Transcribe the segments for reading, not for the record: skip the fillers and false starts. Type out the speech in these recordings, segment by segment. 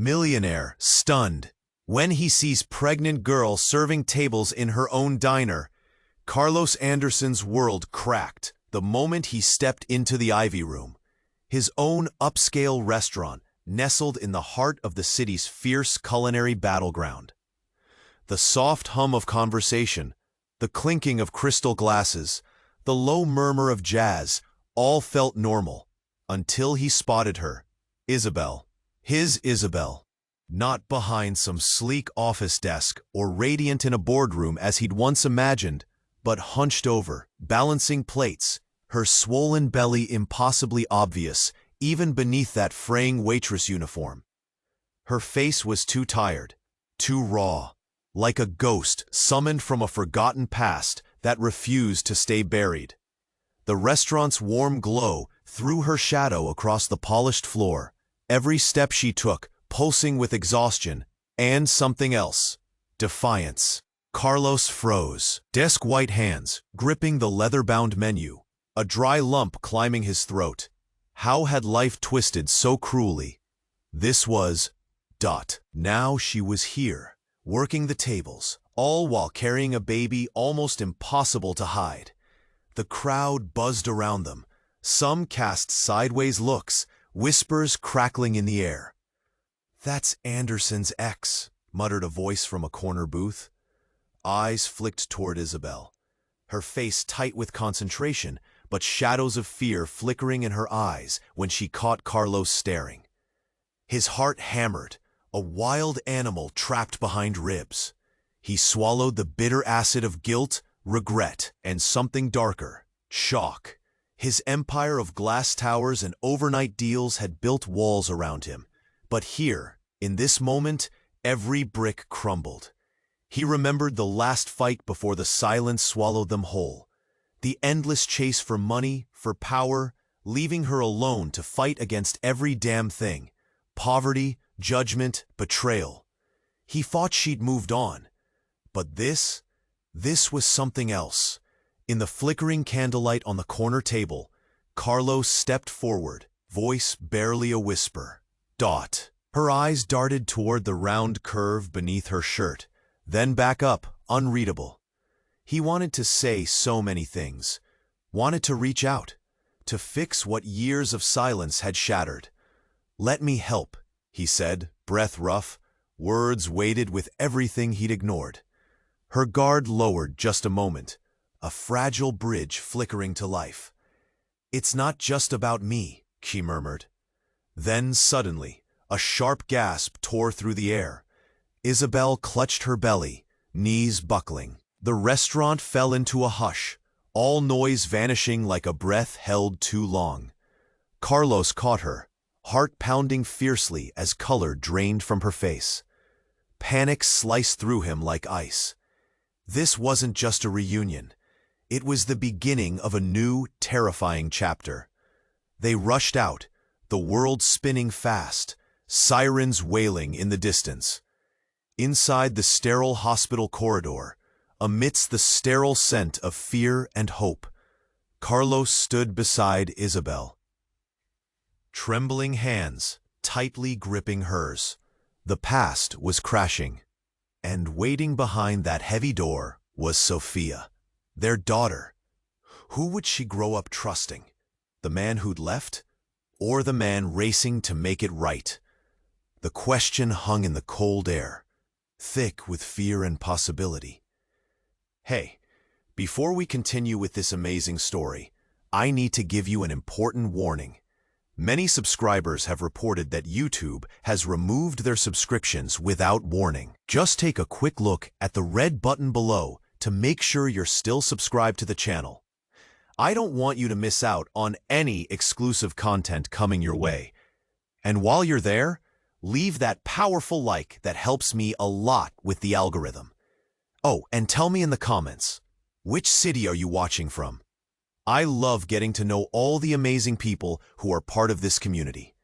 Millionaire, stunned. When he sees pregnant girl serving tables in her own diner, Carlos Anderson's world cracked the moment he stepped into the Ivy Room, his own upscale restaurant nestled in the heart of the city's fierce culinary battleground. The soft hum of conversation, the clinking of crystal glasses, the low murmur of jazz, all felt normal, until he spotted her, Isabelle. His Isabelle. Not behind some sleek office desk or radiant in a boardroom as he'd once imagined, but hunched over, balancing plates, her swollen belly impossibly obvious, even beneath that fraying waitress uniform. Her face was too tired, too raw, like a ghost summoned from a forgotten past that refused to stay buried. The restaurant's warm glow threw her shadow across the polished floor, every step she took pulsing with exhaustion and something else, defiance. Carlos froze, desk-white hands gripping the leather-bound menu, a dry lump climbing his throat. How had life twisted so cruelly? This was... Now she was here, working the tables, all while carrying a baby almost impossible to hide. The crowd buzzed around them. Some cast sideways looks, whispers crackling in the air. "That's Anderson's ex," muttered a voice from a corner booth. Eyes flicked toward Isabelle, her face tight with concentration, but shadows of fear flickering in her eyes when she caught Carlos staring. His heart hammered, a wild animal trapped behind ribs. He swallowed the bitter acid of guilt, regret, and something darker, shock. His empire of glass towers and overnight deals had built walls around him. But here, in this moment, every brick crumbled. He remembered the last fight before the silence swallowed them whole. The endless chase for money, for power, leaving her alone to fight against every damn thing. Poverty, judgment, betrayal. He thought she'd moved on. But this was something else. In the flickering candlelight on the corner table, Carlos stepped forward, voice barely a whisper. Her eyes darted toward the round curve beneath her shirt, then back up, unreadable. He wanted to say so many things, wanted to reach out, to fix what years of silence had shattered. "Let me help," he said, breath rough, words weighted with everything he'd ignored. Her guard lowered just a moment, a fragile bridge flickering to life. "It's not just about me," she murmured. Then, suddenly, a sharp gasp tore through the air. Isabelle clutched her belly, knees buckling. The restaurant fell into a hush, all noise vanishing like a breath held too long. Carlos caught her, heart pounding fiercely as color drained from her face. Panic sliced through him like ice. This wasn't just a reunion. It was the beginning of a new, terrifying chapter. They rushed out, the world spinning fast, sirens wailing in the distance. Inside the sterile hospital corridor, amidst the sterile scent of fear and hope, Carlos stood beside Isabelle. Trembling hands, tightly gripping hers. The past was crashing. And waiting behind that heavy door was Sophia, their daughter. Who would she grow up trusting? The man who'd left? Or the man racing to make it right? The question hung in the cold air, thick with fear and possibility. Hey, before we continue with this amazing story, I need to give you an important warning. Many subscribers have reported that YouTube has removed their subscriptions without warning. Just take a quick look at the red button below to make sure you're still subscribed to the channel. I don't want you to miss out on any exclusive content coming your way. And while you're there, leave that powerful like that helps me a lot with the algorithm. Oh, and tell me in the comments, which city are you watching from? I love getting to know all the amazing people who are part of this community.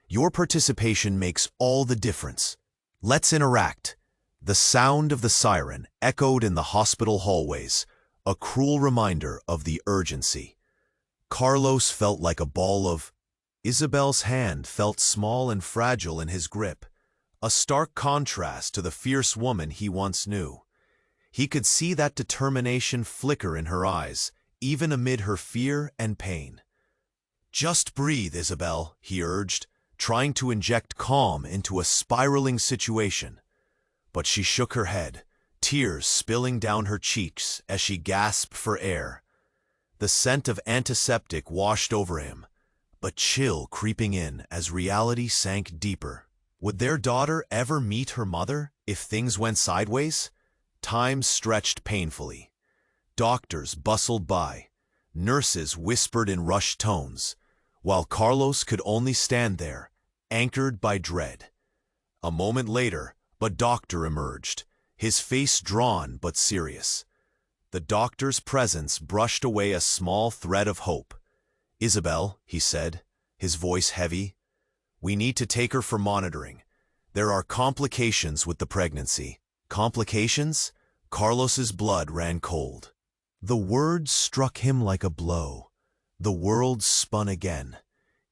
Your participation makes all the difference. Let's interact. The sound of the siren echoed in the hospital hallways, a cruel reminder of the urgency. Carlos felt like a ball of... Isabelle's hand felt small and fragile in his grip, a stark contrast to the fierce woman he once knew. He could see that determination flicker in her eyes, even amid her fear and pain. "Just breathe, Isabelle," he urged, trying to inject calm into a spiraling situation. But she shook her head, tears spilling down her cheeks as she gasped for air. The scent of antiseptic washed over him, but chill creeping in as reality sank deeper. Would their daughter ever meet her mother if things went sideways? Time stretched painfully. Doctors bustled by. Nurses whispered in rushed tones, while Carlos could only stand there, anchored by dread. A moment later, a doctor emerged, his face drawn but serious. The doctor's presence brushed away a small thread of hope. "Isabelle," he said, his voice heavy, "we need to take her for monitoring. There are complications with the pregnancy." Complications? Carlos's blood ran cold. The words struck him like a blow. The world spun again.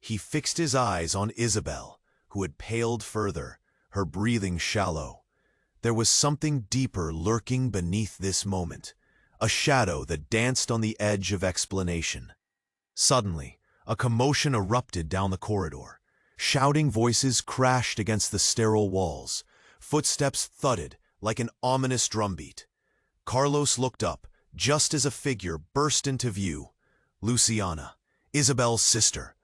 He fixed his eyes on Isabelle, who had paled further, her breathing shallow. There was something deeper lurking beneath this moment, a shadow that danced on the edge of explanation. Suddenly, a commotion erupted down the corridor. Shouting voices crashed against the sterile walls. Footsteps thudded like an ominous drumbeat. Carlos looked up, just as a figure burst into view. Luciana, Isabelle's sister.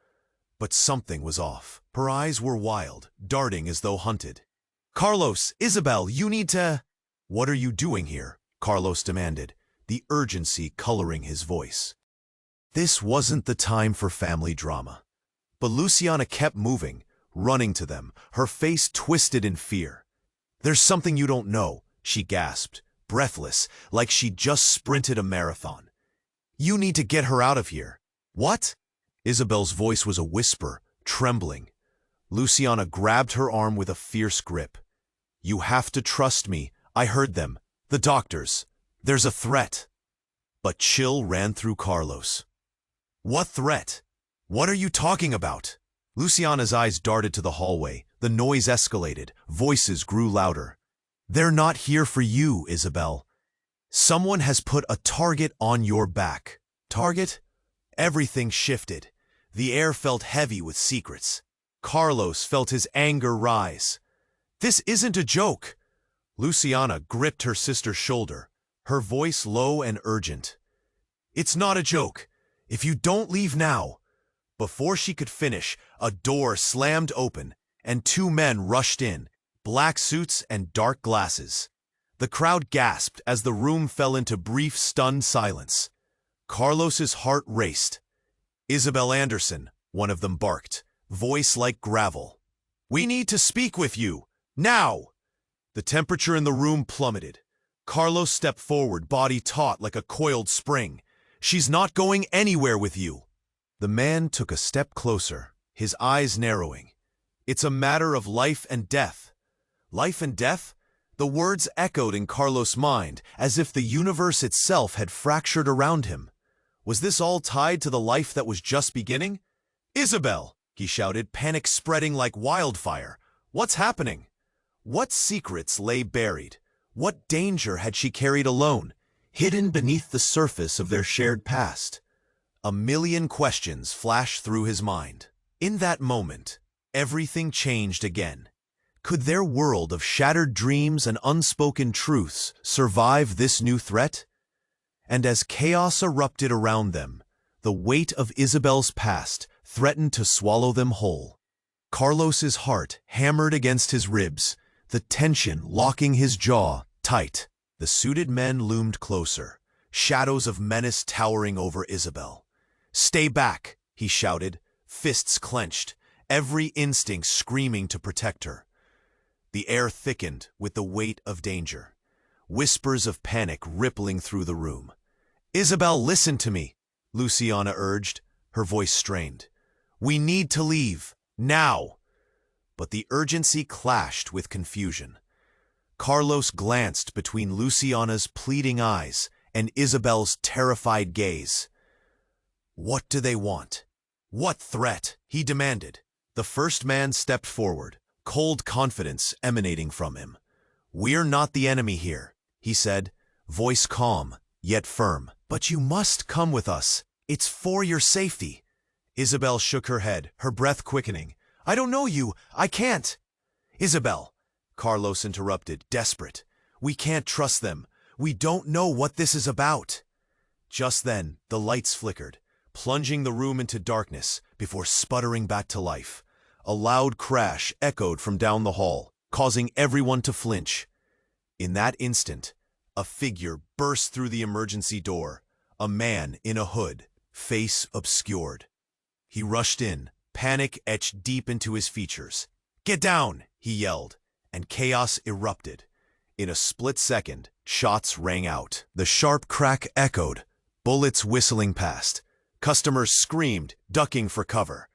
But something was off. Her eyes were wild, darting as though hunted. "Carlos, Isabelle, you need to—" "What are you doing here?" Carlos demanded, the urgency coloring his voice. This wasn't the time for family drama. But Luciana kept moving, running to them, her face twisted in fear. "There's something you don't know," she gasped, breathless, like she'd just sprinted a marathon. "You need to get her out of here." "What?" Isabelle's voice was a whisper, trembling. Luciana grabbed her arm with a fierce grip. "You have to trust me. I heard them. The doctors. There's a threat." But chill ran through Carlos. "What threat? What are you talking about?" Luciana's eyes darted to the hallway. The noise escalated. Voices grew louder. "They're not here for you, Isabelle. Someone has put a target on your back." "Target?" Everything shifted. The air felt heavy with secrets. Carlos felt his anger rise. "This isn't a joke." Luciana gripped her sister's shoulder, her voice low and urgent. "It's not a joke. If you don't leave now—" Before she could finish, a door slammed open, and two men rushed in, black suits and dark glasses. The crowd gasped as the room fell into brief, stunned silence. Carlos's heart raced. "Isabelle Anderson," one of them barked, voice like gravel. "We need to speak with you, now!" The temperature in the room plummeted. Carlos stepped forward, body taut like a coiled spring. "She's not going anywhere with you." The man took a step closer, his eyes narrowing. "It's a matter of life and death." Life and death? The words echoed in Carlos' mind, as if the universe itself had fractured around him. Was this all tied to the life that was just beginning? "Isabelle!" he shouted, panic spreading like wildfire. "What's happening?" What secrets lay buried? What danger had she carried alone, hidden beneath the surface of their shared past? A million questions flashed through his mind. In that moment, everything changed again. Could their world of shattered dreams and unspoken truths survive this new threat? And as chaos erupted around them, the weight of Isabelle's past threatened to swallow them whole. Carlos's heart hammered against his ribs, the tension locking his jaw tight. The suited men loomed closer, shadows of menace towering over Isabelle. "Stay back," he shouted, fists clenched, every instinct screaming to protect her. The air thickened with the weight of danger, whispers of panic rippling through the room. "Isabelle, listen to me," Luciana urged, her voice strained. "We need to leave, now." But the urgency clashed with confusion. Carlos glanced between Luciana's pleading eyes and Isabelle's terrified gaze. "What do they want? What threat?" he demanded. The first man stepped forward, cold confidence emanating from him. "We're not the enemy here," he said, voice calm, yet firm. "But you must come with us. It's for your safety." Isabelle shook her head, her breath quickening. "I don't know you. I can't." "Isabelle," Carlos interrupted, desperate. "We can't trust them. We don't know what this is about." Just then, the lights flickered, plunging the room into darkness before sputtering back to life. A loud crash echoed from down the hall, causing everyone to flinch. In that instant, a figure burst through the emergency door, a man in a hood, face obscured. He rushed in, panic etched deep into his features. "Get down!" he yelled, and chaos erupted. In a split second, shots rang out. The sharp crack echoed, bullets whistling past. Customers screamed, ducking for cover.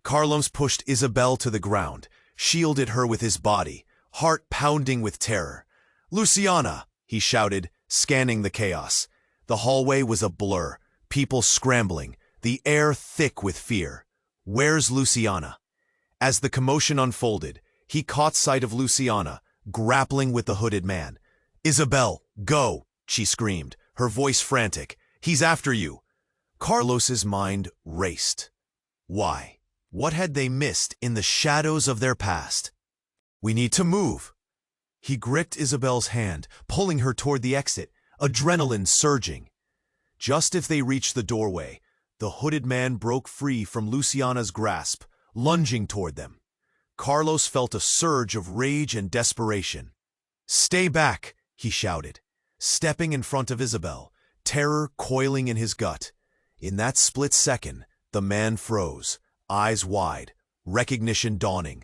Carlos pushed Isabelle to the ground, shielded her with his body, heart pounding with terror. "Luciana!" he shouted, scanning the chaos. The hallway was a blur, people scrambling, the air thick with fear. "Where's Luciana?" As the commotion unfolded, he caught sight of Luciana, grappling with the hooded man. "Isabelle, go!" she screamed, her voice frantic. "He's after you!" Carlos's mind raced. Why? What had they missed in the shadows of their past? "We need to move." He gripped Isabelle's hand, pulling her toward the exit, adrenaline surging. Just as they reached the doorway, the hooded man broke free from Luciana's grasp, lunging toward them. Carlos felt a surge of rage and desperation. "Stay back!" he shouted, stepping in front of Isabelle, terror coiling in his gut. In that split second, the man froze, eyes wide, recognition dawning.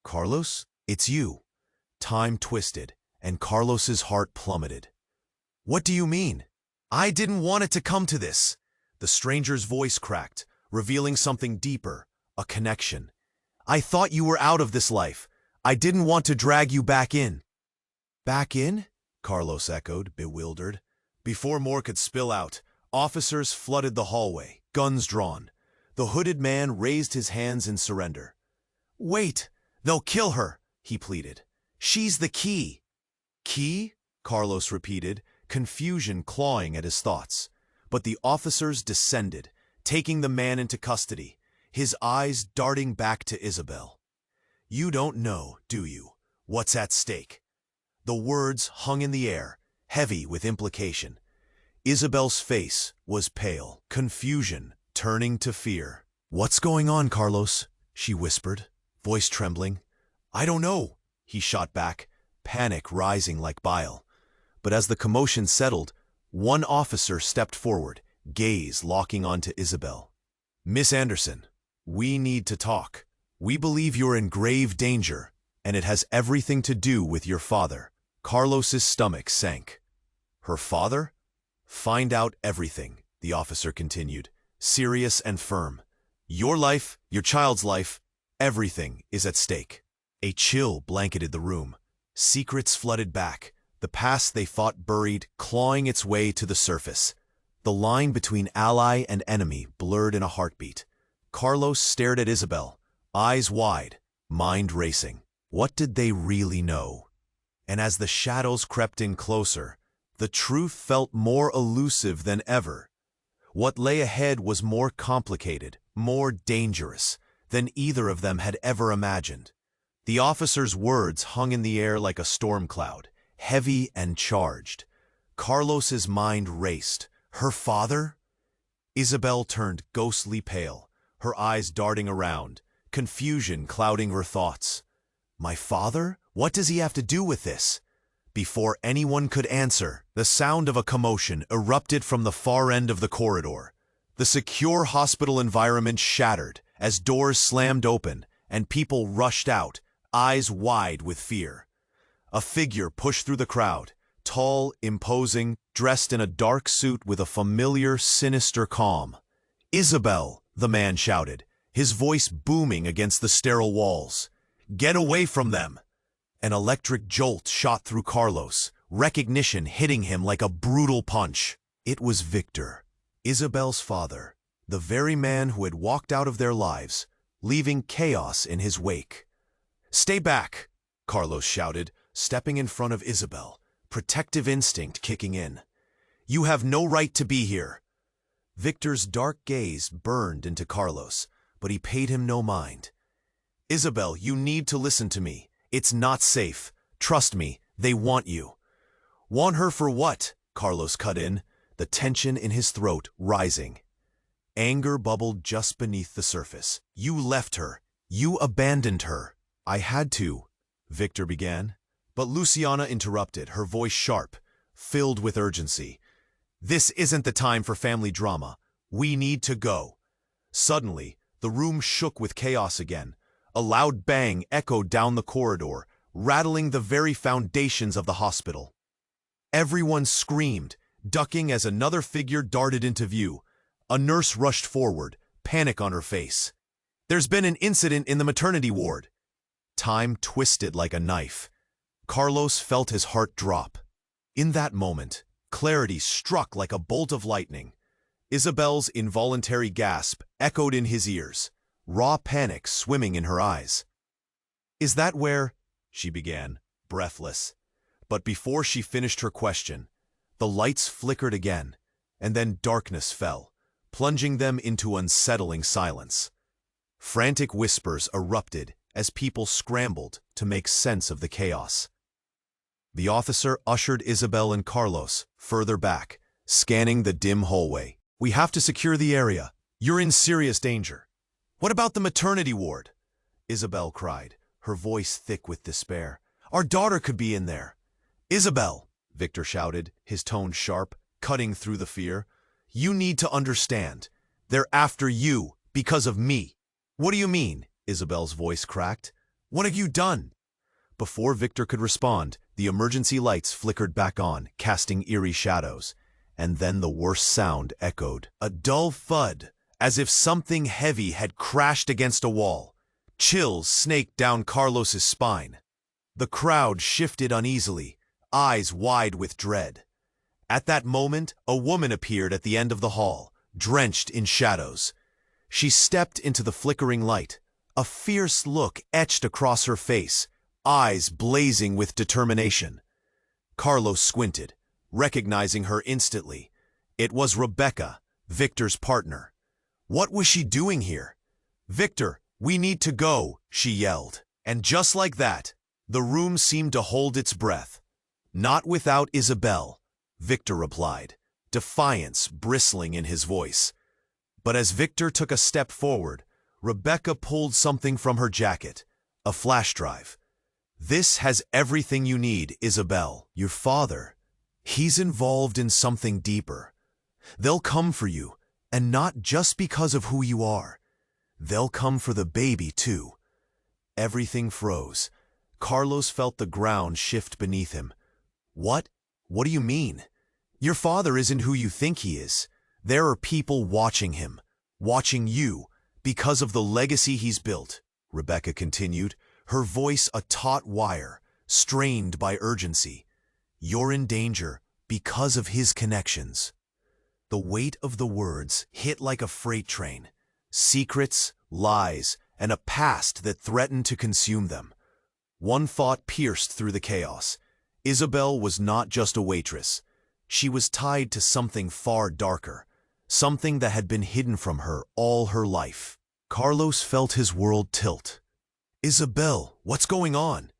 "Carlos, it's you." Time twisted, and Carlos's heart plummeted. "What do you mean? I didn't want it to come to this." The stranger's voice cracked, revealing something deeper, a connection. "I thought you were out of this life. I didn't want to drag you back in." "Back in?" Carlos echoed, bewildered. Before more could spill out, officers flooded the hallway, guns drawn. The hooded man raised his hands in surrender. "Wait! They'll kill her!" he pleaded. "She's the key." "Key?" Carlos repeated, confusion clawing at his thoughts. But the officers descended, taking the man into custody, his eyes darting back to Isabelle. "You don't know, do you, what's at stake?" The words hung in the air, heavy with implication. Isabelle's face was pale, confusion turning to fear. "What's going on, Carlos?" she whispered, voice trembling. "I don't know," he shot back, panic rising like bile. But as the commotion settled, one officer stepped forward, gaze locking onto Isabelle. "Miss Anderson, we need to talk. We believe you're in grave danger, and it has everything to do with your father." Carlos's stomach sank. "Her father?" "Find out everything," the officer continued, serious and firm. "Your life, your child's life, everything is at stake." A chill blanketed the room. Secrets flooded back, the past they fought buried, clawing its way to the surface. The line between ally and enemy blurred in a heartbeat. Carlos stared at Isabelle, eyes wide, mind racing. What did they really know? And as the shadows crept in closer, the truth felt more elusive than ever. What lay ahead was more complicated, more dangerous than either of them had ever imagined. The officer's words hung in the air like a storm cloud, heavy and charged. Carlos's mind raced. Her father? Isabelle turned ghostly pale, her eyes darting around, confusion clouding her thoughts. "My father? What does he have to do with this?" Before anyone could answer, the sound of a commotion erupted from the far end of the corridor. The secure hospital environment shattered as doors slammed open and people rushed out, eyes wide with fear. A figure pushed through the crowd, tall, imposing, dressed in a dark suit with a familiar, sinister calm. "Isabelle," the man shouted, his voice booming against the sterile walls. "Get away from them!" An electric jolt shot through Carlos, recognition hitting him like a brutal punch. It was Victor, Isabelle's father, the very man who had walked out of their lives, leaving chaos in his wake. "Stay back," Carlos shouted, stepping in front of Isabelle, protective instinct kicking in. "You have no right to be here." Victor's dark gaze burned into Carlos, but he paid him no mind. "Isabelle, you need to listen to me. It's not safe. Trust me, they want you." "Want her for what?" Carlos cut in, the tension in his throat rising. Anger bubbled just beneath the surface. "You left her. You abandoned her." "I had to," Victor began. But Luciana interrupted, her voice sharp, filled with urgency. "This isn't the time for family drama. We need to go." Suddenly, the room shook with chaos again. A loud bang echoed down the corridor, rattling the very foundations of the hospital. Everyone screamed, ducking as another figure darted into view. A nurse rushed forward, panic on her face. "There's been an incident in the maternity ward." Time twisted like a knife. Carlos felt his heart drop. In that moment, clarity struck like a bolt of lightning. Isabelle's involuntary gasp echoed in his ears, raw panic swimming in her eyes. "Is that where—" she began, breathless. But before she finished her question, the lights flickered again, and then darkness fell, plunging them into unsettling silence. Frantic whispers erupted as people scrambled to make sense of the chaos. The officer ushered Isabelle and Carlos further back, scanning the dim hallway. "We have to secure the area. You're in serious danger." "What about the maternity ward?" Isabelle cried, her voice thick with despair. "Our daughter could be in there." "Isabelle," Victor shouted, his tone sharp, cutting through the fear. "You need to understand. They're after you because of me." "What do you mean?" Isabelle's voice cracked. "What have you done?" Before Victor could respond, the emergency lights flickered back on, casting eerie shadows. And then the worst sound echoed. A dull thud, as if something heavy had crashed against a wall. Chills snaked down Carlos's spine. The crowd shifted uneasily, eyes wide with dread. At that moment, a woman appeared at the end of the hall, drenched in shadows. She stepped into the flickering light, a fierce look etched across her face, eyes blazing with determination. Carlos squinted, recognizing her instantly. It was Rebecca, Victor's partner. What was she doing here? "Victor, we need to go," she yelled. And just like that, the room seemed to hold its breath. "Not without Isabelle," Victor replied, defiance bristling in his voice. But as Victor took a step forward, Rebecca pulled something from her jacket, a flash drive. "This has everything you need, Isabelle. Your father, he's involved in something deeper. They'll come for you, and not just because of who you are. They'll come for the baby, too." Everything froze. Carlos felt the ground shift beneath him. "What? What do you mean? Your father isn't who you think he is. There are people watching him, watching you, because of the legacy he's built," Rebecca continued, her voice a taut wire, strained by urgency. "You're in danger because of his connections." The weight of the words hit like a freight train. Secrets, lies, and a past that threatened to consume them. One thought pierced through the chaos. Isabelle was not just a waitress. She was tied to something far darker, something that had been hidden from her all her life. Carlos felt his world tilt. "Isabelle, what's going on?"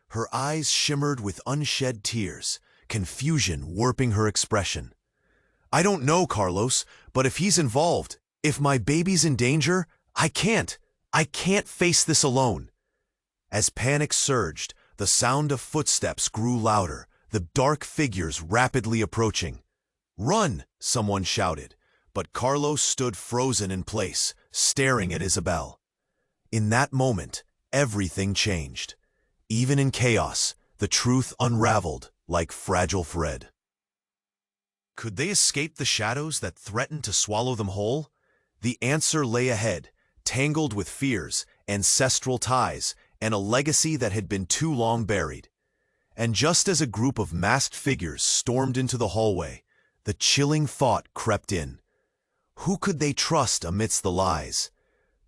Her eyes shimmered with unshed tears, confusion warping her expression. "I don't know, Carlos, but if he's involved, if my baby's in danger, I can't face this alone." As panic surged, the sound of footsteps grew louder, the dark figures rapidly approaching. "Run!" someone shouted, but Carlos stood frozen in place, staring at Isabelle. In that moment, everything changed. Even in chaos, the truth unraveled like fragile thread. Could they escape the shadows that threatened to swallow them whole? The answer lay ahead, tangled with fears, ancestral ties, and a legacy that had been too long buried. And just as a group of masked figures stormed into the hallway, the chilling thought crept in. Who could they trust amidst the lies?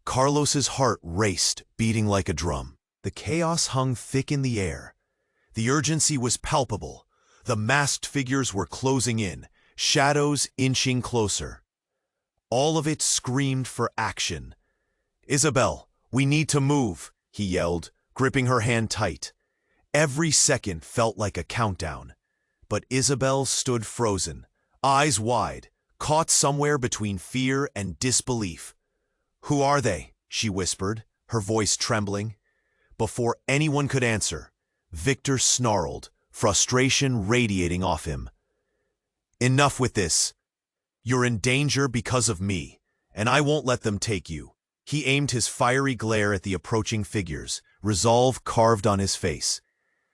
Carlos's heart raced, beating like a drum. The chaos hung thick in the air. The urgency was palpable. The masked figures were closing in, shadows inching closer. All of it screamed for action. "Isabelle, we need to move," he yelled, gripping her hand tight. Every second felt like a countdown. But Isabelle stood frozen, eyes wide, caught somewhere between fear and disbelief. "Who are they?" she whispered, her voice trembling. Before anyone could answer, Victor snarled, frustration radiating off him. "Enough with this. You're in danger because of me, and I won't let them take you." He aimed his fiery glare at the approaching figures, resolve carved on his face.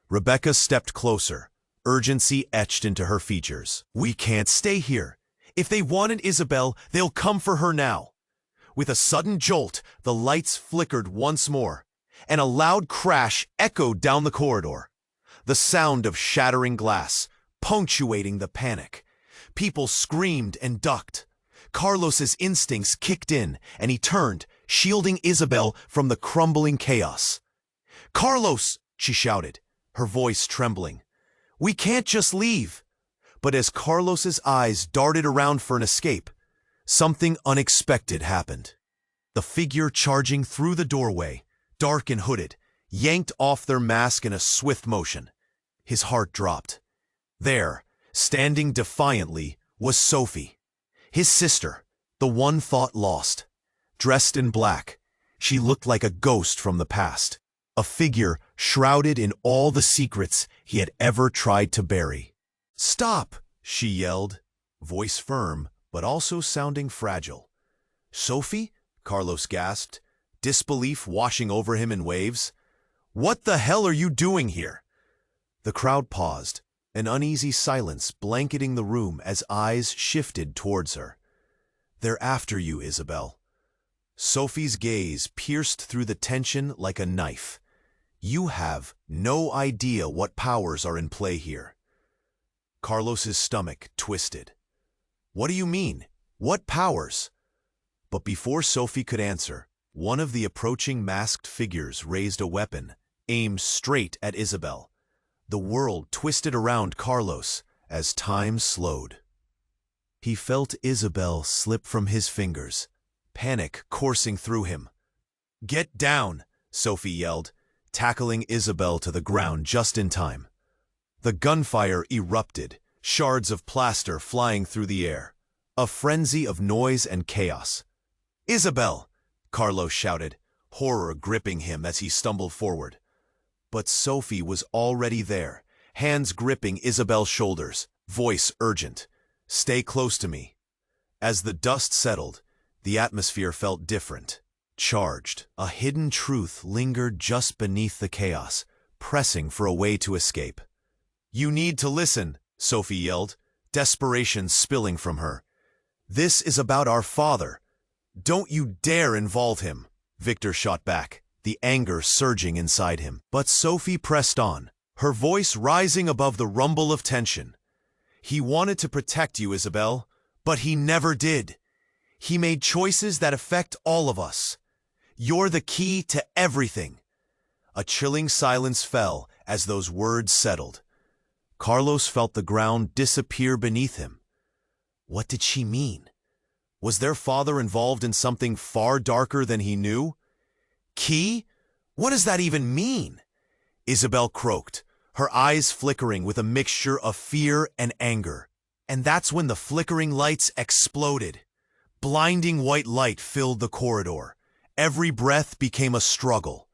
Rebecca stepped closer, urgency etched into her features. "We can't stay here. If they wanted Isabelle, they'll come for her now." With a sudden jolt, the lights flickered once more, and a loud crash echoed down the corridor. The sound of shattering glass, punctuating the panic. People screamed and ducked. Carlos's instincts kicked in, and he turned, shielding Isabelle from the crumbling chaos. "Carlos!" she shouted, her voice trembling. "We can't just leave." But as Carlos's eyes darted around for an escape, something unexpected happened. The figure charging through the doorway, dark and hooded, yanked off their mask in a swift motion. His heart dropped. There, standing defiantly, was Sophie, his sister, the one thought lost. Dressed in black, she looked like a ghost from the past, a figure shrouded in all the secrets he had ever tried to bury. "Stop!" she yelled, voice firm, but also sounding fragile. "Sophie?" Carlos gasped, disbelief washing over him in waves. "What the hell are you doing here?" The crowd paused, an uneasy silence blanketing the room as eyes shifted towards her. "They're after you, Isabelle." Sophie's gaze pierced through the tension like a knife. "You have no idea what powers are in play here." Carlos's stomach twisted. "What do you mean? What powers?" But before Sophie could answer, one of the approaching masked figures raised a weapon, aimed straight at Isabelle. The world twisted around Carlos as time slowed. He felt Isabelle slip from his fingers, panic coursing through him. "Get down!" Sophie yelled, tackling Isabelle to the ground just in time. The gunfire erupted, shards of plaster flying through the air, a frenzy of noise and chaos. "Isabelle!" Carlos shouted, horror gripping him as he stumbled forward. But Sophie was already there, hands gripping Isabelle's shoulders, voice urgent. "Stay close to me." As the dust settled, the atmosphere felt different, charged. A hidden truth lingered just beneath the chaos, pressing for a way to escape. "You need to listen," Sophie yelled, desperation spilling from her. "This is about our father. Don't you dare involve him," Victor shot back, the anger surging inside him. But Sophie pressed on, her voice rising above the rumble of tension. "He wanted to protect you, Isabelle, but he never did. He made choices that affect all of us. You're the key to everything." A chilling silence fell as those words settled. Carlos felt the ground disappear beneath him. What did she mean? Was their father involved in something far darker than he knew? "Key? What does that even mean?" Isabelle croaked, her eyes flickering with a mixture of fear and anger. And that's when the flickering lights exploded. Blinding white light filled the corridor. Every breath became a struggle.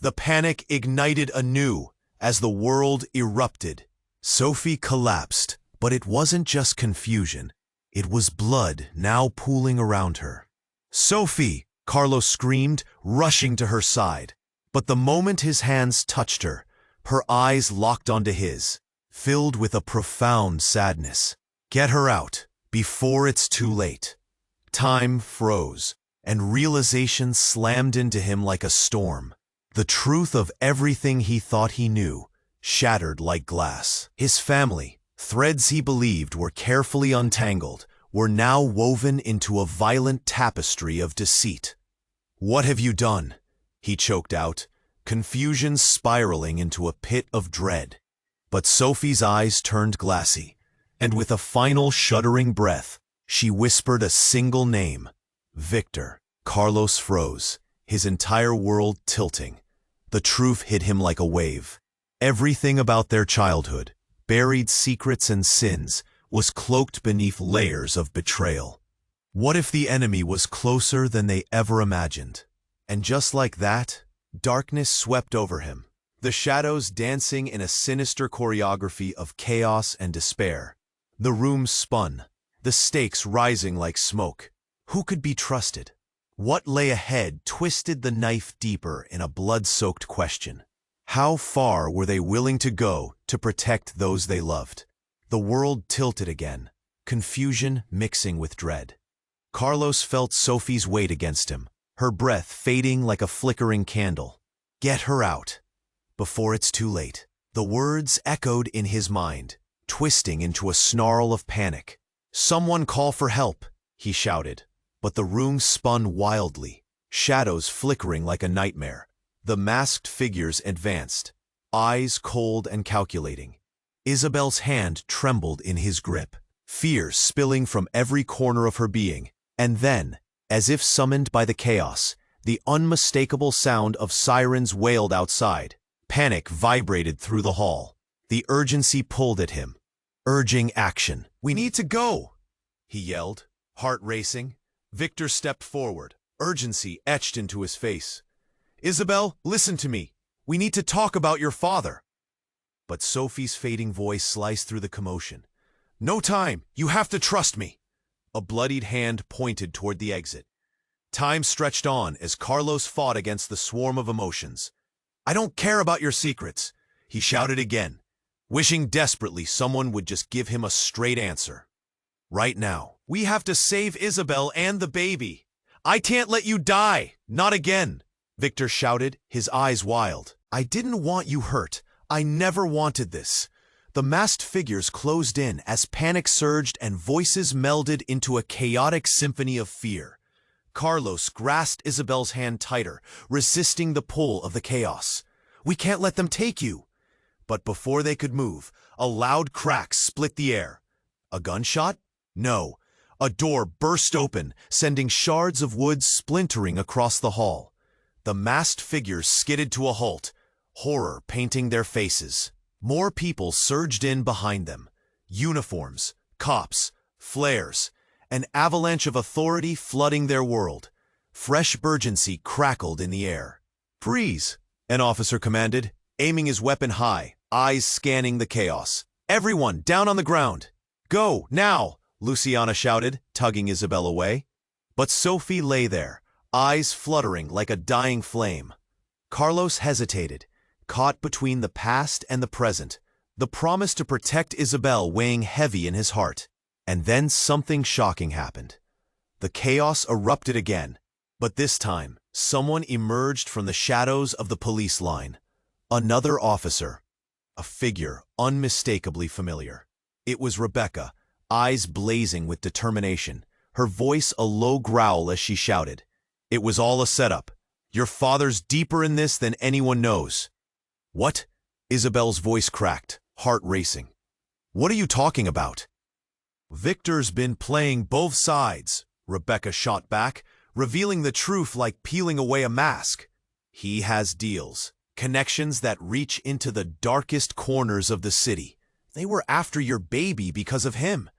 The panic ignited anew as the world erupted. Sophie collapsed, but it wasn't just confusion. It was blood now pooling around her. "Sophie!" Carlos screamed, rushing to her side. But the moment his hands touched her, her eyes locked onto his, filled with a profound sadness. "Get her out, before it's too late." Time froze, and realization slammed into him like a storm. The truth of everything he thought he knew shattered like glass. His family, threads he believed were carefully untangled, were now woven into a violent tapestry of deceit. "What have you done?" he choked out, confusion spiraling into a pit of dread. But Sophie's eyes turned glassy, and with a final shuddering breath, she whispered a single name: Victor. Carlos froze, his entire world tilting. The truth hit him like a wave. Everything about their childhood, buried secrets and sins, was cloaked beneath layers of betrayal. What if the enemy was closer than they ever imagined? And just like that, darkness swept over him, the shadows dancing in a sinister choreography of chaos and despair. The room spun, the stakes rising like smoke. Who could be trusted? What lay ahead twisted the knife deeper in a blood-soaked question. How far were they willing to go to protect those they loved? The world tilted again, confusion mixing with dread. Carlos felt Sophie's weight against him, her breath fading like a flickering candle. Get her out, before it's too late. The words echoed in his mind, twisting into a snarl of panic. Someone call for help, he shouted. But the room spun wildly, shadows flickering like a nightmare. The masked figures advanced, eyes cold and calculating. Isabelle's hand trembled in his grip, fear spilling from every corner of her being. And then, as if summoned by the chaos, the unmistakable sound of sirens wailed outside. Panic vibrated through the hall. The urgency pulled at him, urging action. "We need to go," he yelled, heart racing. Victor stepped forward, urgency etched into his face. "Isabelle, listen to me. We need to talk about your father." But Sophie's fading voice sliced through the commotion. "No time. You have to trust me." A bloodied hand pointed toward the exit. Time stretched on as Carlos fought against the swarm of emotions. "I don't care about your secrets," he shouted again, wishing desperately someone would just give him a straight answer. "Right now, we have to save Isabelle and the baby. I can't let you die, not again," Victor shouted, his eyes wild. "I didn't want you hurt. I never wanted this." The masked figures closed in as panic surged and voices melded into a chaotic symphony of fear. Carlos grasped Isabelle's hand tighter, resisting the pull of the chaos. "We can't let them take you." But before they could move, a loud crack split the air. A gunshot? No. A door burst open, sending shards of wood splintering across the hall. The masked figures skidded to a halt, horror painting their faces. More people surged in behind them. Uniforms, cops, flares, an avalanche of authority flooding their world. Fresh urgency crackled in the air. "Freeze," an officer commanded, aiming his weapon high, eyes scanning the chaos. "Everyone, down on the ground." "Go, now," Luciana shouted, tugging Isabelle away. But Sophie lay there, eyes fluttering like a dying flame. Carlos hesitated, caught between the past and the present, the promise to protect Isabelle weighing heavy in his heart. And then something shocking happened. The chaos erupted again, but this time, someone emerged from the shadows of the police line. Another officer, a figure unmistakably familiar. It was Rebecca, eyes blazing with determination, her voice a low growl as she shouted, "It was all a setup. Your father's deeper in this than anyone knows." "What?" Isabelle's voice cracked, heart racing. "What are you talking about?" "Victor's been playing both sides," Rebecca shot back, revealing the truth like peeling away a mask. "He has deals, connections that reach into the darkest corners of the city. They were after your baby because of him."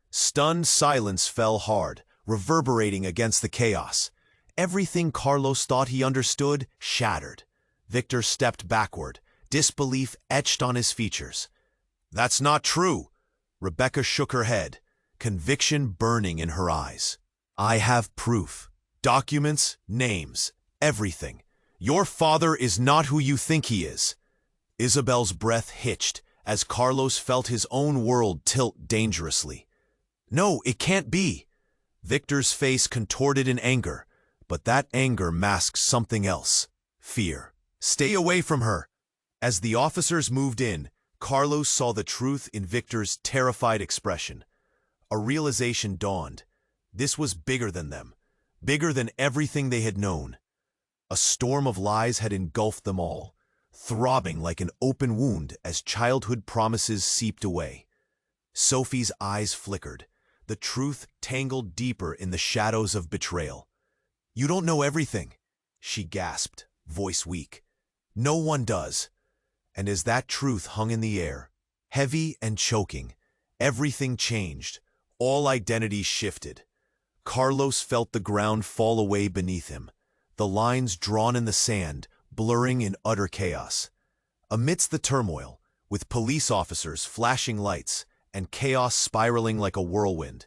Stunned silence fell hard, reverberating against the chaos. Everything Carlos thought he understood shattered. Victor stepped backward, disbelief etched on his features. "That's not true." Rebecca shook her head, conviction burning in her eyes. "I have proof. Documents, names, everything. Your father is not who you think he is." Isabelle's breath hitched as Carlos felt his own world tilt dangerously. "No, it can't be." Victor's face contorted in anger, but that anger masked something else. Fear. "Stay away from her." As the officers moved in, Carlos saw the truth in Victor's terrified expression. A realization dawned. This was bigger than them, bigger than everything they had known. A storm of lies had engulfed them all, throbbing like an open wound as childhood promises seeped away. Sophie's eyes flickered, the truth tangled deeper in the shadows of betrayal. "You don't know everything," she gasped, voice weak. "No one does." And as that truth hung in the air, heavy and choking, everything changed. All identities shifted. Carlos felt the ground fall away beneath him, the lines drawn in the sand, blurring in utter chaos. Amidst the turmoil, with police officers flashing lights and chaos spiraling like a whirlwind,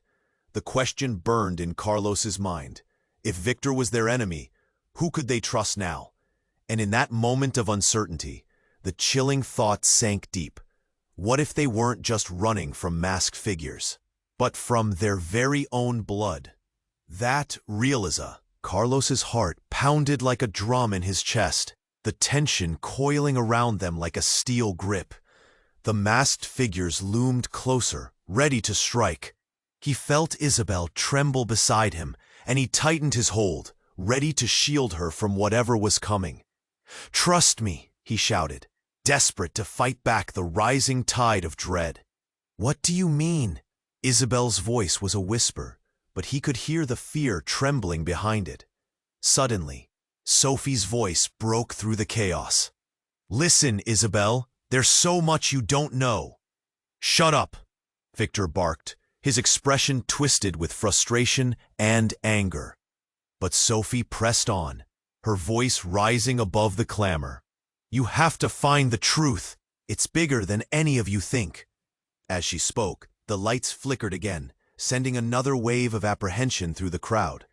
the question burned in Carlos's mind. If Victor was their enemy, who could they trust now? And in that moment of uncertainty, the chilling thought sank deep. What if they weren't just running from masked figures, but from their very own blood? That realism, Carlos's heart pounded like a drum in his chest, the tension coiling around them like a steel grip. The masked figures loomed closer, ready to strike. He felt Isabelle tremble beside him, and he tightened his hold, ready to shield her from whatever was coming. "Trust me," he shouted, desperate to fight back the rising tide of dread. "What do you mean?" Isabelle's voice was a whisper, but he could hear the fear trembling behind it. Suddenly, Sophie's voice broke through the chaos. "Listen, Isabelle, there's so much you don't know." "Shut up," Victor barked, his expression twisted with frustration and anger. But Sophie pressed on, her voice rising above the clamor. "You have to find the truth. It's bigger than any of you think." As she spoke, the lights flickered again, sending another wave of apprehension through the crowd.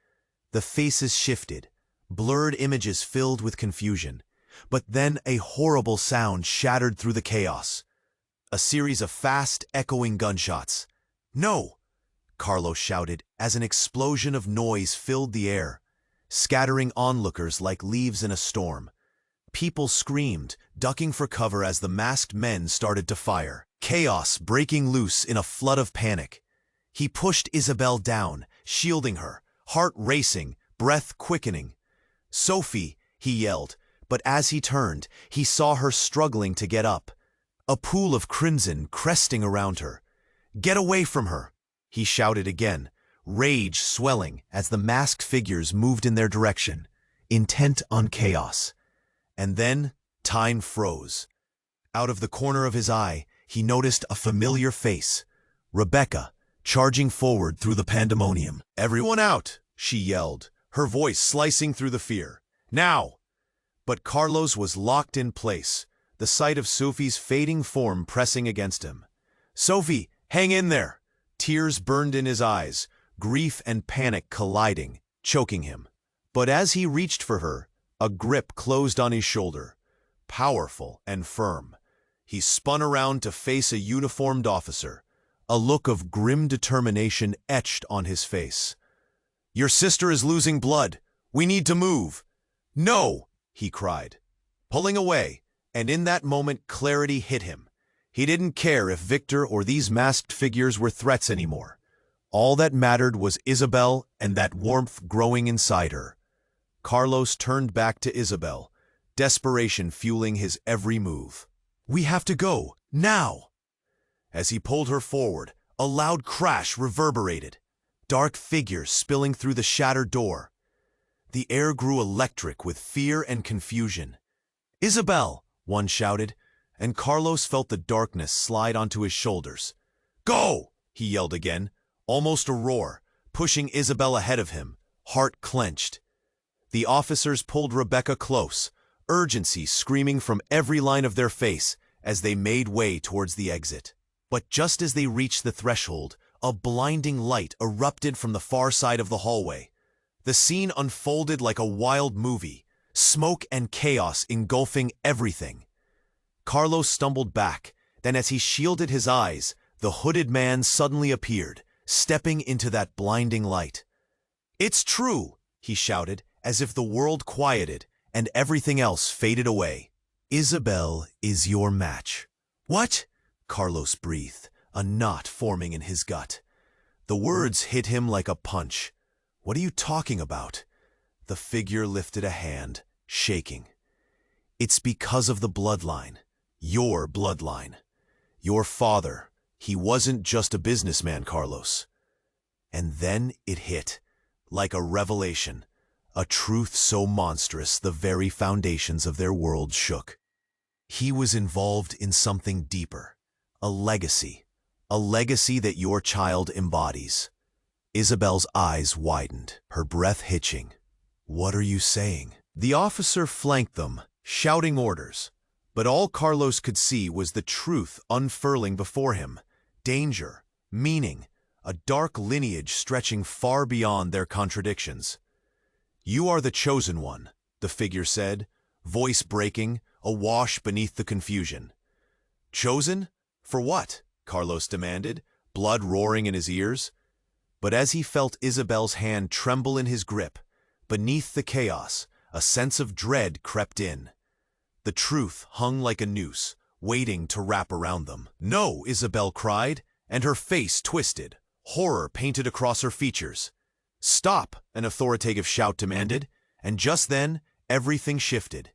The faces shifted, blurred images filled with confusion. But then a horrible sound shattered through the chaos. A series of fast, echoing gunshots. "No!" Carlos shouted as an explosion of noise filled the air, scattering onlookers like leaves in a storm. People screamed, ducking for cover as the masked men started to fire, chaos breaking loose in a flood of panic. He pushed Isabelle down, shielding her, heart racing, breath quickening. "Sophie," he yelled, but as he turned, he saw her struggling to get up, a pool of crimson cresting around her. "Get away from her!" he shouted again, rage swelling as the masked figures moved in their direction, intent on chaos. And then time froze. Out of the corner of his eye, he noticed a familiar face, Rebecca, charging forward through the pandemonium. "Everyone out!" she yelled, her voice slicing through the fear. "Now!" But Carlos was locked in place, the sight of Sophie's fading form pressing against him. "Sophie, hang in there!" Tears burned in his eyes, grief and panic colliding, choking him. But as he reached for her, a grip closed on his shoulder, powerful and firm. He spun around to face a uniformed officer, a look of grim determination etched on his face. "Your sister is losing blood. We need to move." "No!" he cried, pulling away, and in that moment clarity hit him. He didn't care if Victor or these masked figures were threats anymore. All that mattered was Isabelle and that warmth growing inside her. Carlos turned back to Isabelle, desperation fueling his every move. "We have to go, now!" As he pulled her forward, a loud crash reverberated, dark figures spilling through the shattered door. The air grew electric with fear and confusion. "Isabelle!" one shouted, and Carlos felt the darkness slide onto his shoulders. "Go!" he yelled again, almost a roar, pushing Isabelle ahead of him, heart clenched. The officers pulled Rebecca close, urgency screaming from every line of their face as they made way towards the exit. But just as they reached the threshold, a blinding light erupted from the far side of the hallway. The scene unfolded like a wild movie, smoke and chaos engulfing everything. Carlos stumbled back, then as he shielded his eyes, the hooded man suddenly appeared, stepping into that blinding light. "It's true!" he shouted, as if the world quieted and everything else faded away. "Isabelle is your match." "What?" Carlos breathed, a knot forming in his gut. The words hit him like a punch. "What are you talking about?" The figure lifted a hand, shaking. "It's because of the bloodline. Your bloodline. Your father. He wasn't just a businessman, Carlos." And then it hit, like a revelation, a truth so monstrous the very foundations of their world shook. He was involved in something deeper, a legacy that your child embodies. Isabelle's eyes widened, her breath hitching. "What are you saying?" The officer flanked them, shouting orders, but all Carlos could see was the truth unfurling before him. Danger, meaning, a dark lineage stretching far beyond their contradictions. "You are the chosen one," the figure said, voice breaking, awash beneath the confusion. "Chosen? For what?" Carlos demanded, blood roaring in his ears. But as he felt Isabelle's hand tremble in his grip, beneath the chaos, a sense of dread crept in. The truth hung like a noose, waiting to wrap around them. "No!" Isabelle cried, and her face twisted, horror painted across her features. "Stop!" an authoritative shout demanded, and just then, everything shifted.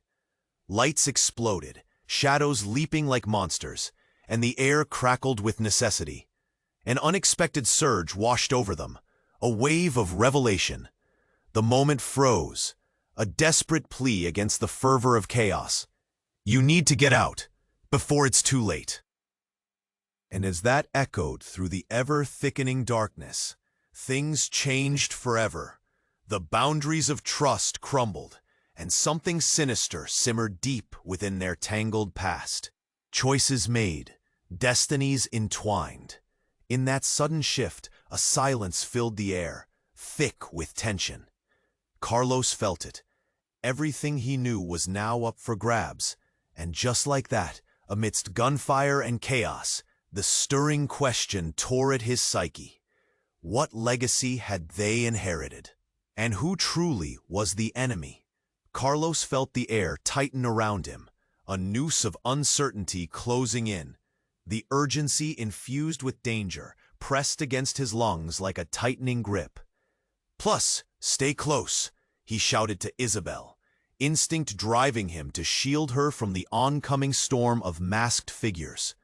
Lights exploded, shadows leaping like monsters, and the air crackled with necessity. An unexpected surge washed over them, a wave of revelation. The moment froze, a desperate plea against the fervor of chaos. "You need to get out, before it's too late." And as that echoed through the ever-thickening darkness, things changed forever. The boundaries of trust crumbled, and something sinister simmered deep within their tangled past. Choices made, destinies entwined. In that sudden shift, a silence filled the air, thick with tension. Carlos felt it. Everything he knew was now up for grabs, and just like that, amidst gunfire and chaos, the stirring question tore at his psyche. What legacy had they inherited? And who truly was the enemy? Carlos felt the air tighten around him, a noose of uncertainty closing in. The urgency infused with danger pressed against his lungs like a tightening grip. "Plus, stay close," he shouted to Isabelle, instinct driving him to shield her from the oncoming storm of masked figures.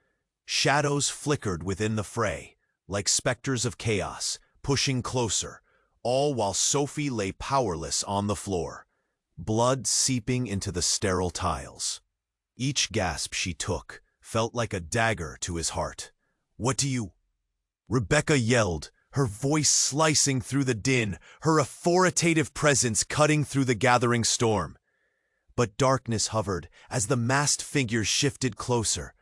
Shadows flickered within the fray, like specters of chaos, pushing closer, all while Sophie lay powerless on the floor, blood seeping into the sterile tiles. Each gasp she took felt like a dagger to his heart. "What do you—" Rebecca yelled, her voice slicing through the din, her authoritative presence cutting through the gathering storm. But darkness hovered as the masked figures shifted closer.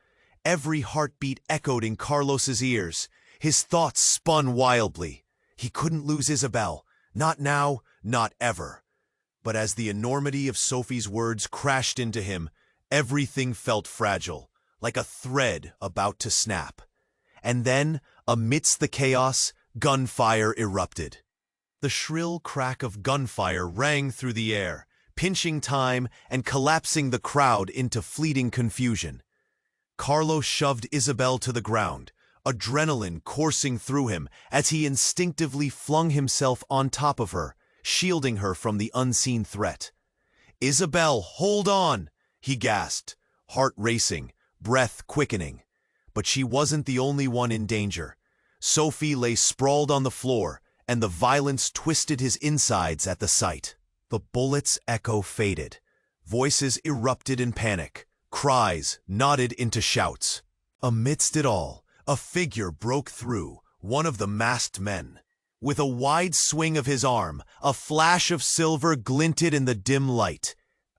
Every heartbeat echoed in Carlos's ears. His thoughts spun wildly. He couldn't lose Isabelle. Not now, not ever. But as the enormity of Sophie's words crashed into him, everything felt fragile, like a thread about to snap. And then, amidst the chaos, gunfire erupted. The shrill crack of gunfire rang through the air, pinching time and collapsing the crowd into fleeting confusion. Carlos shoved Isabelle to the ground, adrenaline coursing through him as he instinctively flung himself on top of her, shielding her from the unseen threat. "Isabelle, hold on!" he gasped, heart racing, breath quickening. But she wasn't the only one in danger. Sophie lay sprawled on the floor, and the violence twisted his insides at the sight. The bullet's echo faded. Voices erupted in panic. Cries nodded into shouts. Amidst it all, a figure broke through, one of the masked men. With a wide swing of his arm, a flash of silver glinted in the dim light.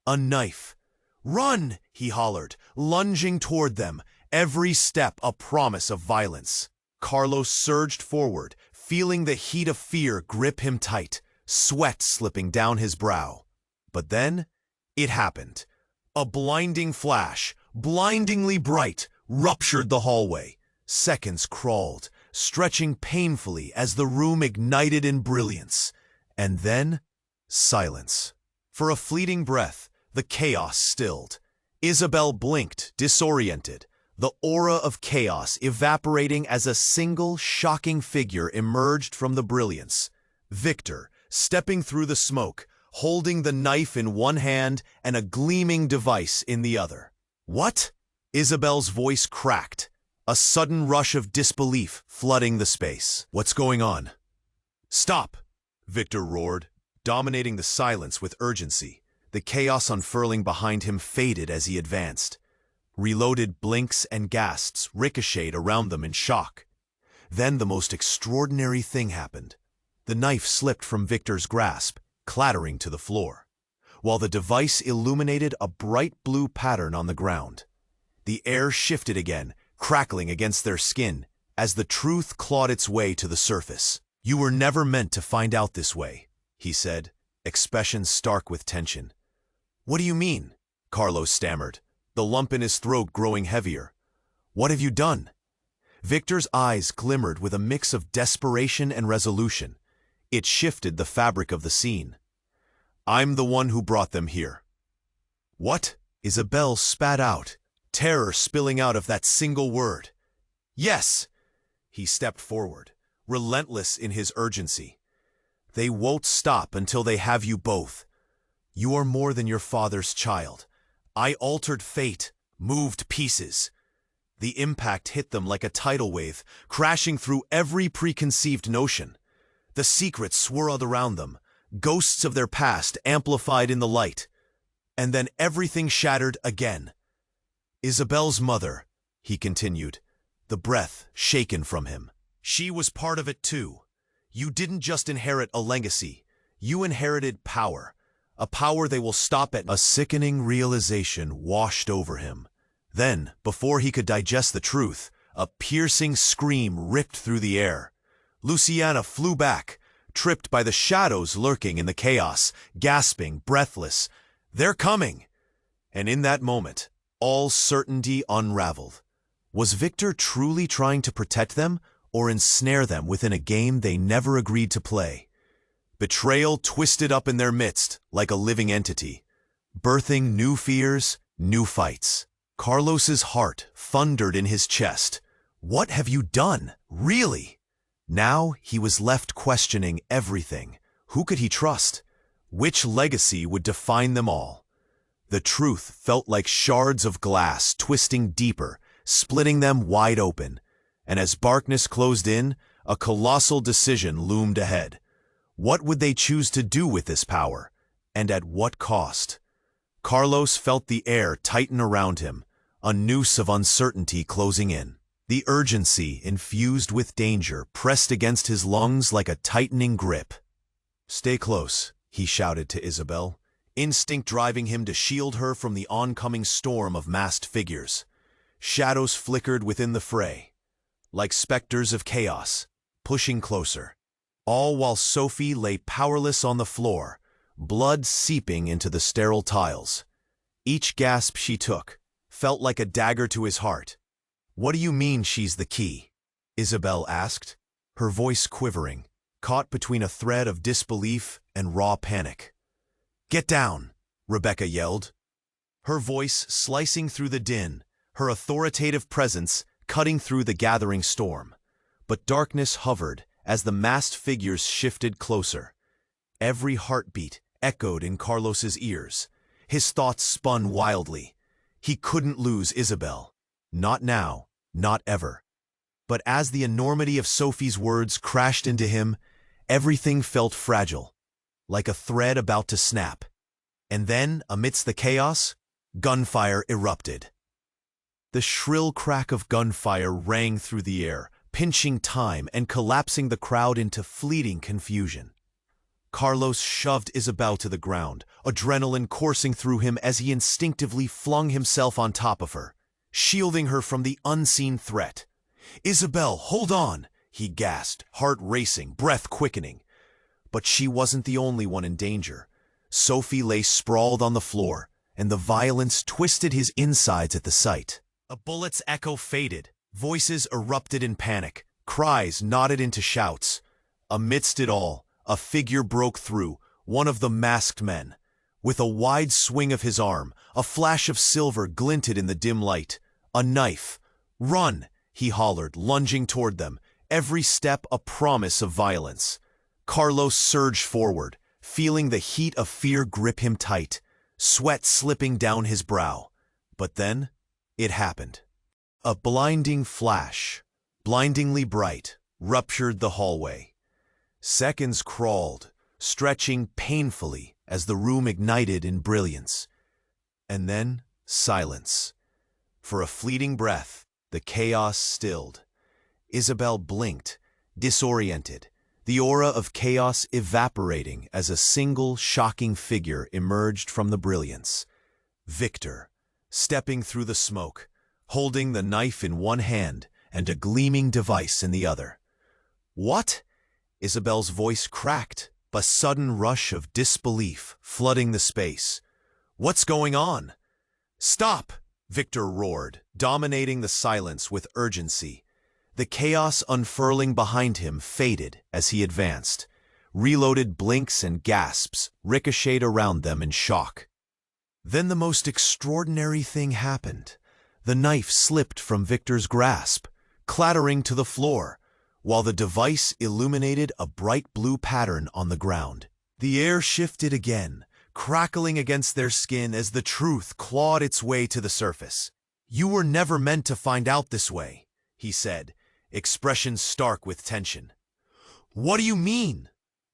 A knife. "Run!" he hollered, lunging toward them, every step a promise of violence. Carlos surged forward, feeling the heat of fear grip him tight, sweat slipping down his brow. But then, it happened. A blinding flash, blindingly bright, ruptured the hallway. Seconds crawled, stretching painfully as the room ignited in brilliance. And then, silence. For a fleeting breath, the chaos stilled. Isabelle blinked, disoriented, the aura of chaos evaporating as a single, shocking figure emerged from the brilliance. Victor, stepping through the smoke, holding the knife in one hand and a gleaming device in the other. "What?" Isabelle's voice cracked, a sudden rush of disbelief flooding the space. "What's going on?" "Stop!" Victor roared, dominating the silence with urgency. The chaos unfurling behind him faded as he advanced. Reloaded blinks and gasps ricocheted around them in shock. Then the most extraordinary thing happened. The knife slipped from Victor's grasp, clattering to the floor, while the device illuminated a bright blue pattern on the ground. The air shifted again, crackling against their skin, as the truth clawed its way to the surface. "You were never meant to find out this way," he said, expression stark with tension. "What do you mean?" Carlos stammered, the lump in his throat growing heavier. "What have you done?" Victor's eyes glimmered with a mix of desperation and resolution. It shifted the fabric of the scene. "I'm the one who brought them here." "What?" Isabelle spat out, terror spilling out of that single word. "Yes!" He stepped forward, relentless in his urgency. "They won't stop until they have you both. You are more than your father's child. I altered fate, moved pieces." The impact hit them like a tidal wave, crashing through every preconceived notion. The secrets swirled around them, ghosts of their past amplified in the light. And then everything shattered again. "Isabelle's mother," he continued, the breath shaken from him. "She was part of it too. You didn't just inherit a legacy. You inherited power. A power they will stop at." A sickening realization washed over him. Then, before he could digest the truth, a piercing scream ripped through the air. Luciana flew back, tripped by the shadows lurking in the chaos, gasping, breathless. "They're coming!" And in that moment, all certainty unraveled. Was Victor truly trying to protect them, or ensnare them within a game they never agreed to play? Betrayal twisted up in their midst like a living entity, birthing new fears, new fights. Carlos's heart thundered in his chest. What have you done? Really? Now he was left questioning everything. Who could he trust? Which legacy would define them all? The truth felt like shards of glass twisting deeper, splitting them wide open. And as darkness closed in, a colossal decision loomed ahead. What would they choose to do with this power? And at what cost? Carlos felt the air tighten around him, a noose of uncertainty closing in. The urgency, infused with danger, pressed against his lungs like a tightening grip. "Stay close," he shouted to Isabelle, instinct driving him to shield her from the oncoming storm of masked figures. Shadows flickered within the fray, like specters of chaos, pushing closer. All while Sophie lay powerless on the floor, blood seeping into the sterile tiles. Each gasp she took felt like a dagger to his heart. "What do you mean she's the key?" Isabelle asked, her voice quivering, caught between a thread of disbelief and raw panic. "Get down," Rebecca yelled, her voice slicing through the din, her authoritative presence cutting through the gathering storm. But darkness hovered as the masked figures shifted closer. Every heartbeat echoed in Carlos's ears. His thoughts spun wildly. He couldn't lose Isabelle. Not now, not ever. But as the enormity of Sophie's words crashed into him, everything felt fragile, like a thread about to snap. And then, amidst the chaos, gunfire erupted. The shrill crack of gunfire rang through the air, pinching time and collapsing the crowd into fleeting confusion. Carlos shoved Isabelle to the ground, adrenaline coursing through him as he instinctively flung himself on top of her, shielding her from the unseen threat. "Isabelle, hold on!" he gasped, heart racing, breath quickening. But she wasn't the only one in danger. Sophie lay sprawled on the floor, and the violence twisted his insides at the sight. A bullet's echo faded, voices erupted in panic, cries knotted into shouts. Amidst it all, a figure broke through, one of the masked men. With a wide swing of his arm, a flash of silver glinted in the dim light. A knife. "Run!" he hollered, lunging toward them, every step a promise of violence. Carlos surged forward, feeling the heat of fear grip him tight, sweat slipping down his brow. But then, it happened. A blinding flash, blindingly bright, ruptured the hallway. Seconds crawled, stretching painfully as the room ignited in brilliance. And then, silence. For a fleeting breath, the chaos stilled. Isabelle blinked, disoriented, the aura of chaos evaporating as a single shocking figure emerged from the brilliance. Victor, stepping through the smoke, holding the knife in one hand and a gleaming device in the other. "What?" Isabelle's voice cracked, a sudden rush of disbelief flooding the space. "What's going on?" "Stop!" Victor roared, dominating the silence with urgency. The chaos unfurling behind him faded as he advanced. Reloaded blinks and gasps ricocheted around them in shock. Then the most extraordinary thing happened. The knife slipped from Victor's grasp, clattering to the floor, while the device illuminated a bright blue pattern on the ground. The air shifted again, crackling against their skin as the truth clawed its way to the surface. "You were never meant to find out this way," he said, expression stark with tension. "What do you mean?"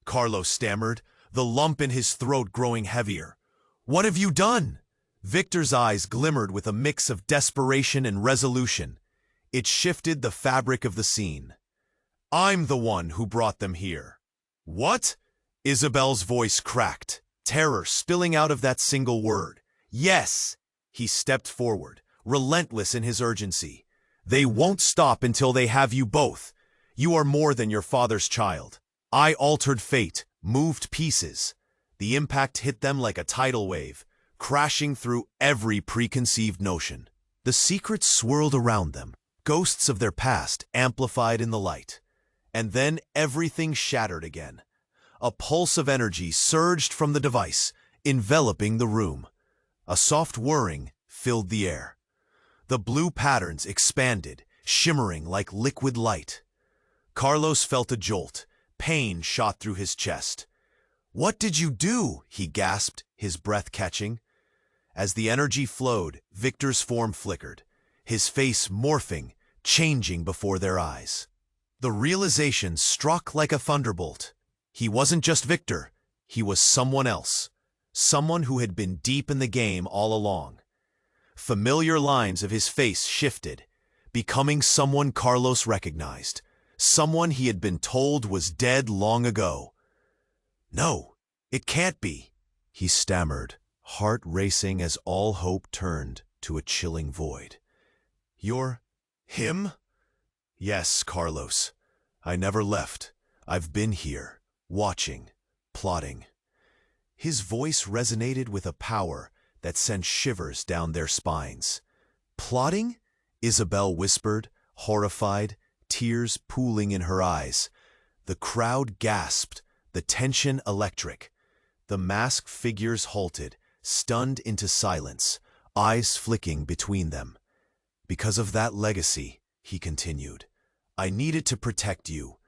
Carlos stammered, the lump in his throat growing heavier. "What have you done?" Victor's eyes glimmered with a mix of desperation and resolution. It shifted the fabric of the scene. "I'm the one who brought them here." "What?" Isabelle's voice cracked, terror spilling out of that single word. "Yes!" He stepped forward, relentless in his urgency. "They won't stop until they have you both. You are more than your father's child. I altered fate, moved pieces." The impact hit them like a tidal wave, crashing through every preconceived notion. The secrets swirled around them, ghosts of their past amplified in the light. And then everything shattered again. A pulse of energy surged from the device, enveloping the room. A soft whirring filled the air. The blue patterns expanded, shimmering like liquid light. Carlos felt a jolt. Pain shot through his chest. "What did you do?" he gasped, his breath catching. As the energy flowed, Victor's form flickered, his face morphing, changing before their eyes. The realization struck like a thunderbolt. He wasn't just Victor, he was someone else. Someone who had been deep in the game all along. Familiar lines of his face shifted, becoming someone Carlos recognized, someone he had been told was dead long ago. "No, it can't be," he stammered, heart racing as all hope turned to a chilling void. "You're him?" "Yes, Carlos. I never left. I've been here, watching, plotting." His voice resonated with a power that sent shivers down their spines. "Plotting?" Isabelle whispered, horrified, tears pooling in her eyes. The crowd gasped, the tension electric. The masked figures halted, stunned into silence, eyes flicking between them. "Because of that legacy," he continued, "I needed to protect you.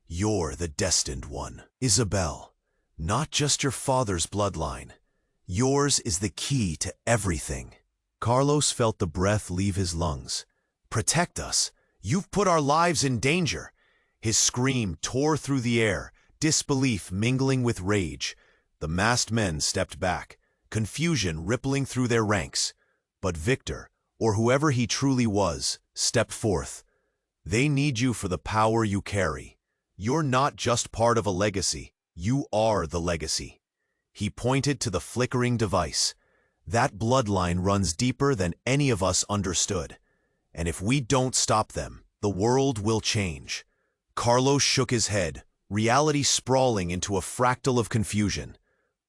You're the destined one. Isabelle, not just your father's bloodline. Yours is the key to everything." Carlos felt the breath leave his lungs. "Protect us? You've put our lives in danger." His scream tore through the air, disbelief mingling with rage. The masked men stepped back, confusion rippling through their ranks. But Victor, or whoever he truly was, stepped forth. "They need you for the power you carry. You're not just part of a legacy, you are the legacy." He pointed to the flickering device. "That bloodline runs deeper than any of us understood. And if we don't stop them, the world will change." Carlos shook his head, reality sprawling into a fractal of confusion.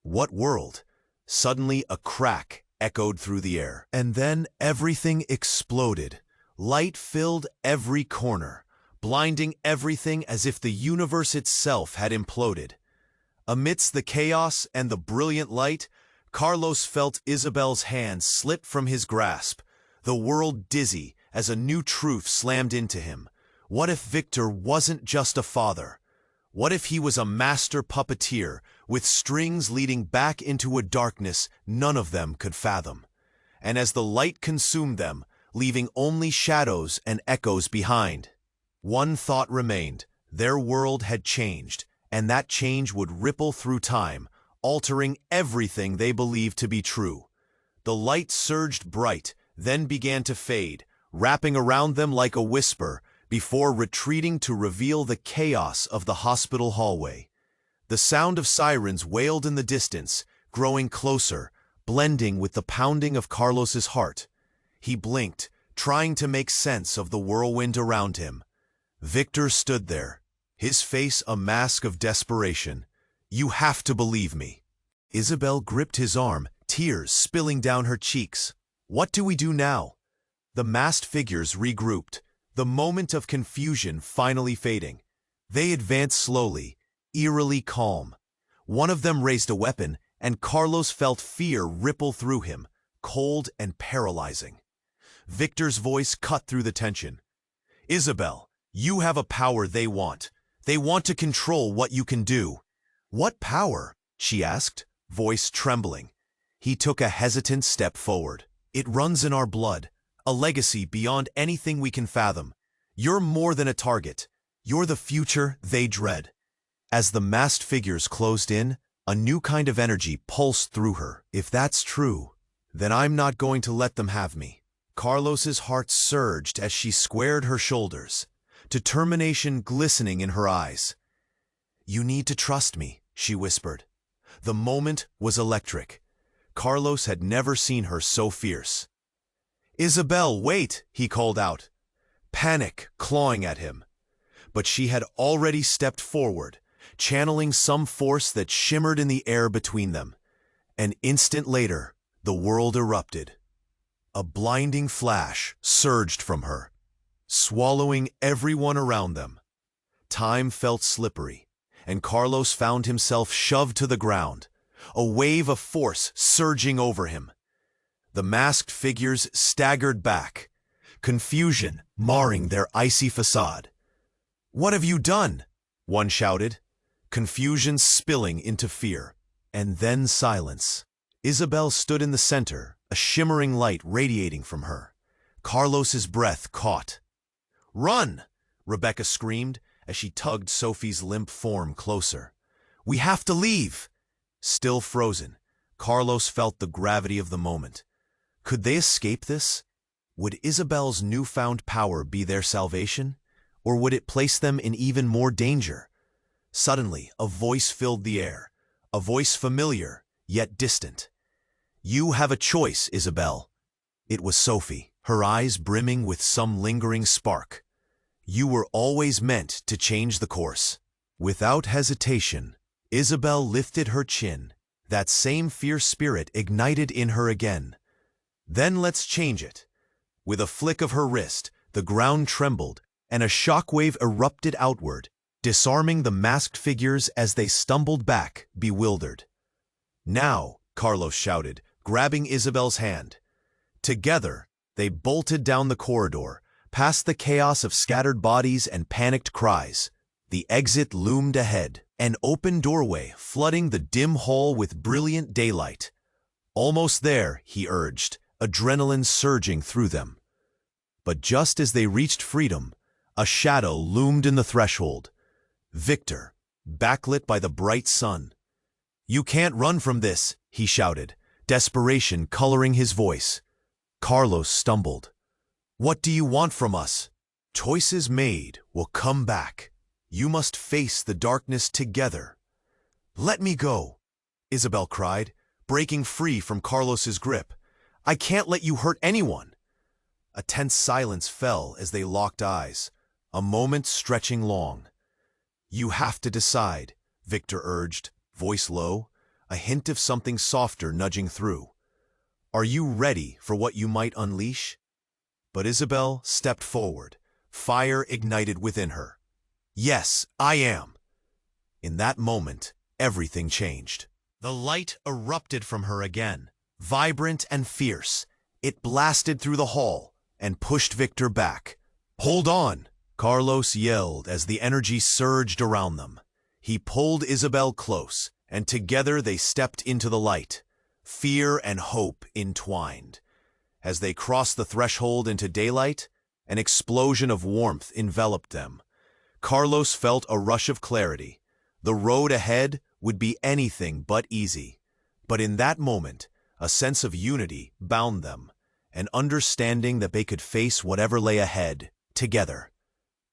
What world? Suddenly a crack echoed through the air. And then everything exploded. Light filled every corner, blinding everything as if the universe itself had imploded. Amidst the chaos and the brilliant light, Carlos felt Isabelle's hand slip from his grasp, the world dizzy as a new truth slammed into him. What if Victor wasn't just a father? What if he was a master puppeteer, with strings leading back into a darkness none of them could fathom? And as the light consumed them, leaving only shadows and echoes behind, one thought remained: their world had changed, and that change would ripple through time, altering everything they believed to be true. The light surged bright, then began to fade, wrapping around them like a whisper, before retreating to reveal the chaos of the hospital hallway. The sound of sirens wailed in the distance, growing closer, blending with the pounding of Carlos's heart. He blinked, trying to make sense of the whirlwind around him. Victor stood there, his face a mask of desperation. "You have to believe me." Isabelle gripped his arm, tears spilling down her cheeks. "What do we do now?" The masked figures regrouped, the moment of confusion finally fading. They advanced slowly, eerily calm. One of them raised a weapon, and Carlos felt fear ripple through him, cold and paralyzing. Victor's voice cut through the tension. "Isabelle, you have a power they want. They want to control what you can do." "What power?" she asked, voice trembling. He took a hesitant step forward. "It runs in our blood, a legacy beyond anything we can fathom. You're more than a target. You're the future they dread." As the masked figures closed in, a new kind of energy pulsed through her. "If that's true, then I'm not going to let them have me." Carlos's heart surged as she squared her shoulders, determination glistening in her eyes. "You need to trust me," she whispered. The moment was electric. Carlos had never seen her so fierce. "Isabelle, wait!" he called out, panic clawing at him. But she had already stepped forward, channeling some force that shimmered in the air between them. An instant later, the world erupted. A blinding flash surged from her, swallowing everyone around them. Time felt slippery, and Carlos found himself shoved to the ground, a wave of force surging over him. The masked figures staggered back, confusion marring their icy facade. "What have you done?" one shouted, confusion spilling into fear, and then silence. Isabelle stood in the center, a shimmering light radiating from her. Carlos's breath caught. "Run!" Rebecca screamed as she tugged Sophie's limp form closer. "We have to leave!" Still frozen, Carlos felt the gravity of the moment. Could they escape this? Would Isabelle's newfound power be their salvation? Or would it place them in even more danger? Suddenly, a voice filled the air, a voice familiar, yet distant. "You have a choice, Isabelle." It was Sophie, her eyes brimming with some lingering spark. "You were always meant to change the course." Without hesitation, Isabelle lifted her chin, that same fierce spirit ignited in her again. "Then let's change it." With a flick of her wrist, the ground trembled, and a shockwave erupted outward, disarming the masked figures as they stumbled back, bewildered. "Now," Carlos shouted, grabbing Isabelle's hand. Together, they bolted down the corridor, past the chaos of scattered bodies and panicked cries. The exit loomed ahead, an open doorway flooding the dim hall with brilliant daylight. "Almost there," he urged, adrenaline surging through them. But just as they reached freedom, a shadow loomed in the threshold. Victor, backlit by the bright sun. "You can't run from this," he shouted, desperation coloring his voice. Carlos stumbled. "What do you want from us?" "Choices made will come back. You must face the darkness together." "Let me go," Isabelle cried, breaking free from Carlos's grip. "I can't let you hurt anyone." A tense silence fell as they locked eyes, a moment stretching long. "You have to decide," Victor urged, voice low, a hint of something softer nudging through. "Are you ready for what you might unleash?" But Isabelle stepped forward, fire ignited within her. "Yes, I am." In that moment, everything changed. The light erupted from her again, vibrant and fierce. It blasted through the hall and pushed Victor back. "Hold on!" Carlos yelled as the energy surged around them. He pulled Isabelle close, and together they stepped into the light, fear and hope entwined. As they crossed the threshold into daylight, an explosion of warmth enveloped them. Carlos felt a rush of clarity. The road ahead would be anything but easy. But in that moment, a sense of unity bound them, an understanding that they could face whatever lay ahead, together.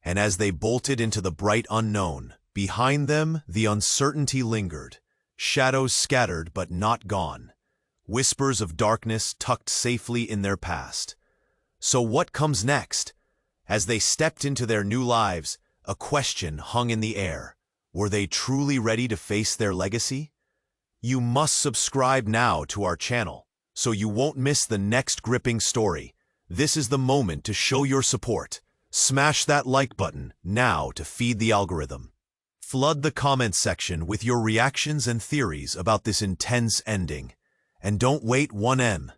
And as they bolted into the bright unknown, behind them the uncertainty lingered, shadows scattered but not gone, whispers of darkness tucked safely in their past. So what comes next? As they stepped into their new lives, a question hung in the air. Were they truly ready to face their legacy? You must subscribe now to our channel, so you won't miss the next gripping story. This is the moment to show your support. Smash that like button now to feed the algorithm. Flood the comments section with your reactions and theories about this intense ending. And don't wait 1M.